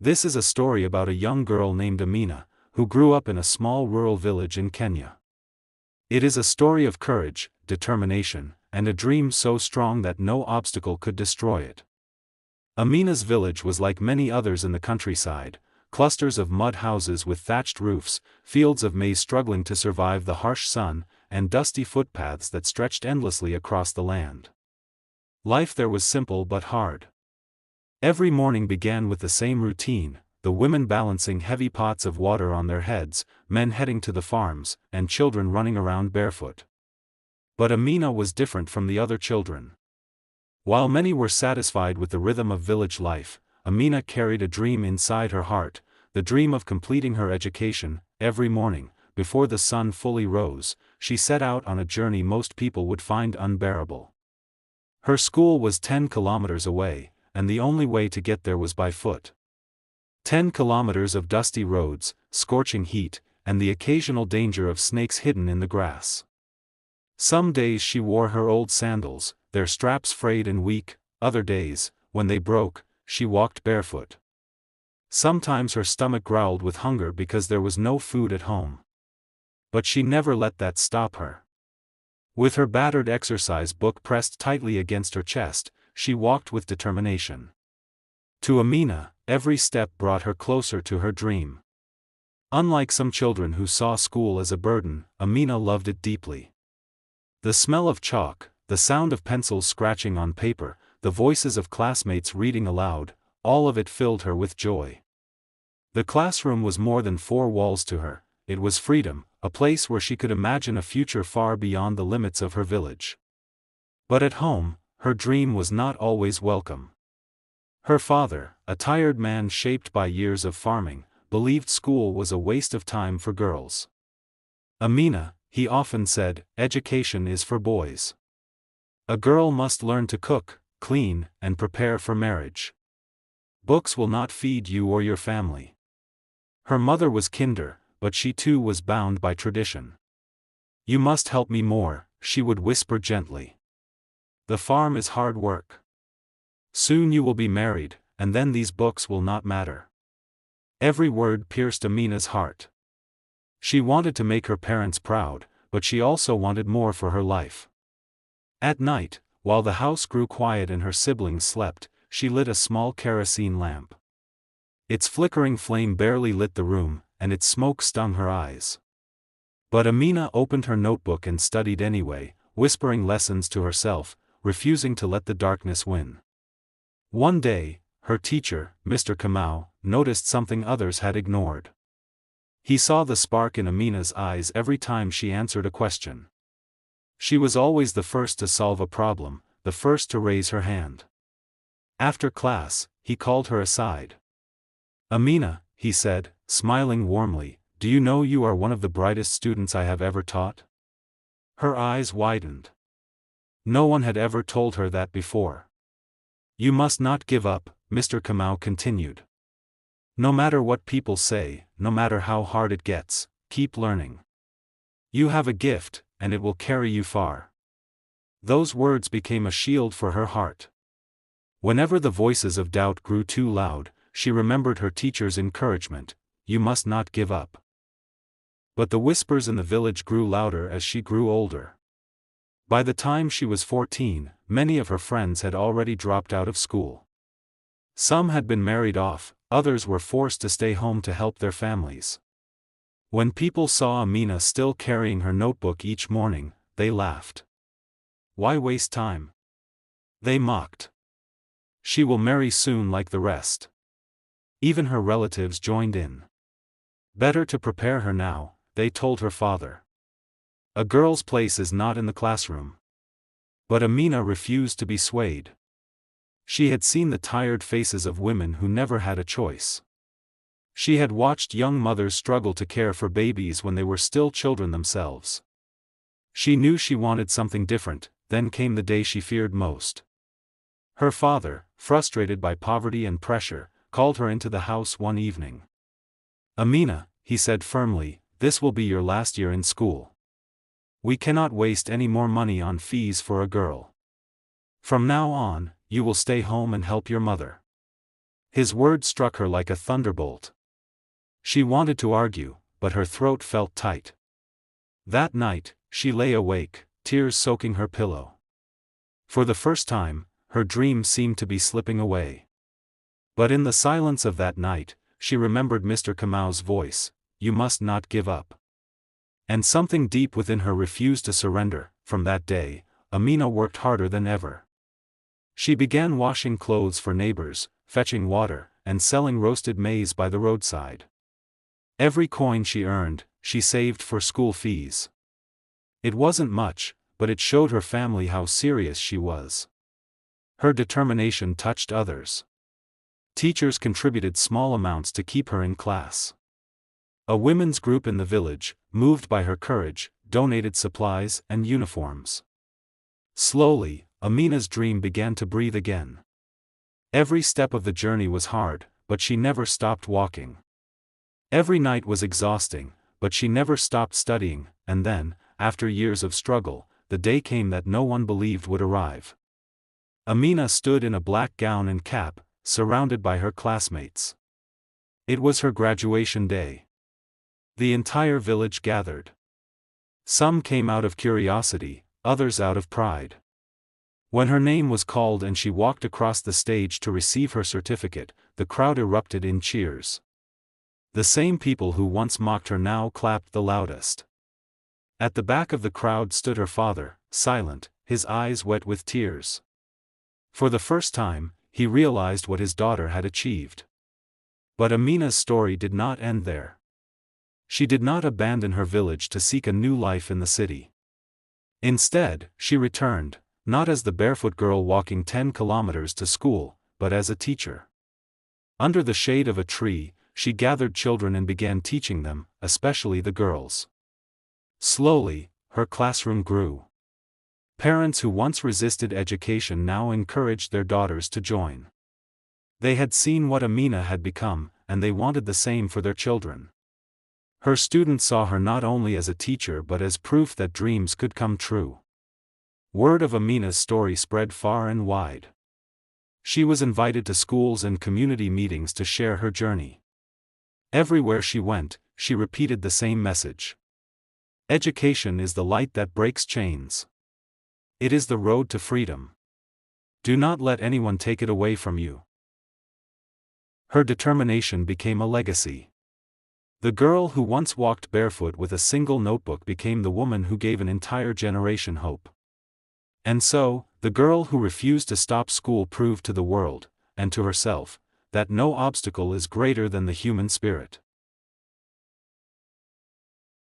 This is a story about a young girl named Amina, who grew up in a small rural village in Kenya. It is a story of courage, determination, and a dream so strong that no obstacle could destroy it. Amina's village was like many others in the countryside, clusters of mud houses with thatched roofs, fields of maize struggling to survive the harsh sun, and dusty footpaths that stretched endlessly across the land. Life there was simple but hard. Every morning began with the same routine, the women balancing heavy pots of water on their heads, men heading to the farms, and children running around barefoot. But Amina was different from the other children. While many were satisfied with the rhythm of village life, Amina carried a dream inside her heart, the dream of completing her education. Every morning, before the sun fully rose, she set out on a journey most people would find unbearable. Her school was 10 kilometers away, and the only way to get there was by foot. 10 kilometers of dusty roads, scorching heat, and the occasional danger of snakes hidden in the grass. Some days she wore her old sandals, their straps frayed and weak. Other days, when they broke, she walked barefoot. Sometimes her stomach growled with hunger because there was no food at home. But she never let that stop her. With her battered exercise book pressed tightly against her chest, she walked with determination. To Amina, every step brought her closer to her dream. Unlike some children who saw school as a burden, Amina loved it deeply. The smell of chalk, the sound of pencils scratching on paper, the voices of classmates reading aloud, all of it filled her with joy. The classroom was more than four walls to her, it was freedom, a place where she could imagine a future far beyond the limits of her village. But at home, her dream was not always welcome. Her father, a tired man shaped by years of farming, believed school was a waste of time for girls. Amina, he often said, education is for boys. A girl must learn to cook, clean, and prepare for marriage. Books will not feed you or your family. Her mother was kinder, but she too was bound by tradition. You must help me more, she would whisper gently. The farm is hard work. Soon you will be married, and then these books will not matter. Every word pierced Amina's heart. She wanted to make her parents proud, but she also wanted more for her life. At night, while the house grew quiet and her siblings slept, she lit a small kerosene lamp. Its flickering flame barely lit the room, and its smoke stung her eyes. But Amina opened her notebook and studied anyway, whispering lessons to herself, refusing to let the darkness win. One day, her teacher, Mr. Kamau, noticed something others had ignored. He saw the spark in Amina's eyes every time she answered a question. She was always the first to solve a problem, the first to raise her hand. After class, he called her aside. "Amina," he said, smiling warmly, "do you know you are one of the brightest students I have ever taught?" Her eyes widened. No one had ever told her that before. "You must not give up," Mr. Kamau continued. "No matter what people say, no matter how hard it gets, keep learning. You have a gift, and it will carry you far." Those words became a shield for her heart. Whenever the voices of doubt grew too loud, she remembered her teacher's encouragement, "You must not give up." But the whispers in the village grew louder as she grew older. By the time she was 14, many of her friends had already dropped out of school. Some had been married off, others were forced to stay home to help their families. When people saw Amina still carrying her notebook each morning, they laughed. "Why waste time?" they mocked. "She will marry soon like the rest." Even her relatives joined in. "Better to prepare her now," they told her father. "A girl's place is not in the classroom." But Amina refused to be swayed. She had seen the tired faces of women who never had a choice. She had watched young mothers struggle to care for babies when they were still children themselves. She knew she wanted something different. Then came the day she feared most. Her father, frustrated by poverty and pressure, called her into the house one evening. "Amina," he said firmly, "this will be your last year in school. We cannot waste any more money on fees for a girl. From now on, you will stay home and help your mother. His words struck her like a thunderbolt. She wanted to argue, but her throat felt tight. That night, she lay awake, tears soaking her pillow. For the first time, her dream seemed to be slipping away. But in the silence of that night, she remembered Mr. Kamau's voice, "You must not give up." And something deep within her refused to surrender. From that day, Amina worked harder than ever. She began washing clothes for neighbors, fetching water, and selling roasted maize by the roadside. Every coin she earned, she saved for school fees. It wasn't much, but it showed her family how serious she was. Her determination touched others. Teachers contributed small amounts to keep her in class. A women's group in the village, moved by her courage, donated supplies and uniforms. Slowly, Amina's dream began to breathe again. Every step of the journey was hard, but she never stopped walking. Every night was exhausting, but she never stopped studying, and then, after years of struggle, the day came that no one believed would arrive. Amina stood in a black gown and cap, surrounded by her classmates. It was her graduation day. The entire village gathered. Some came out of curiosity, others out of pride. When her name was called and she walked across the stage to receive her certificate, the crowd erupted in cheers. The same people who once mocked her now clapped the loudest. At the back of the crowd stood her father, silent, his eyes wet with tears. For the first time, he realized what his daughter had achieved. But Amina's story did not end there. She did not abandon her village to seek a new life in the city. Instead, she returned, not as the barefoot girl walking 10 kilometers to school, but as a teacher. Under the shade of a tree, she gathered children and began teaching them, especially the girls. Slowly, her classroom grew. Parents who once resisted education now encouraged their daughters to join. They had seen what Amina had become, and they wanted the same for their children. Her students saw her not only as a teacher but as proof that dreams could come true. Word of Amina's story spread far and wide. She was invited to schools and community meetings to share her journey. Everywhere she went, she repeated the same message. Education is the light that breaks chains. It is the road to freedom. Do not let anyone take it away from you. Her determination became a legacy. The girl who once walked barefoot with a single notebook became the woman who gave an entire generation hope. And so, the girl who refused to stop school proved to the world, and to herself, that no obstacle is greater than the human spirit.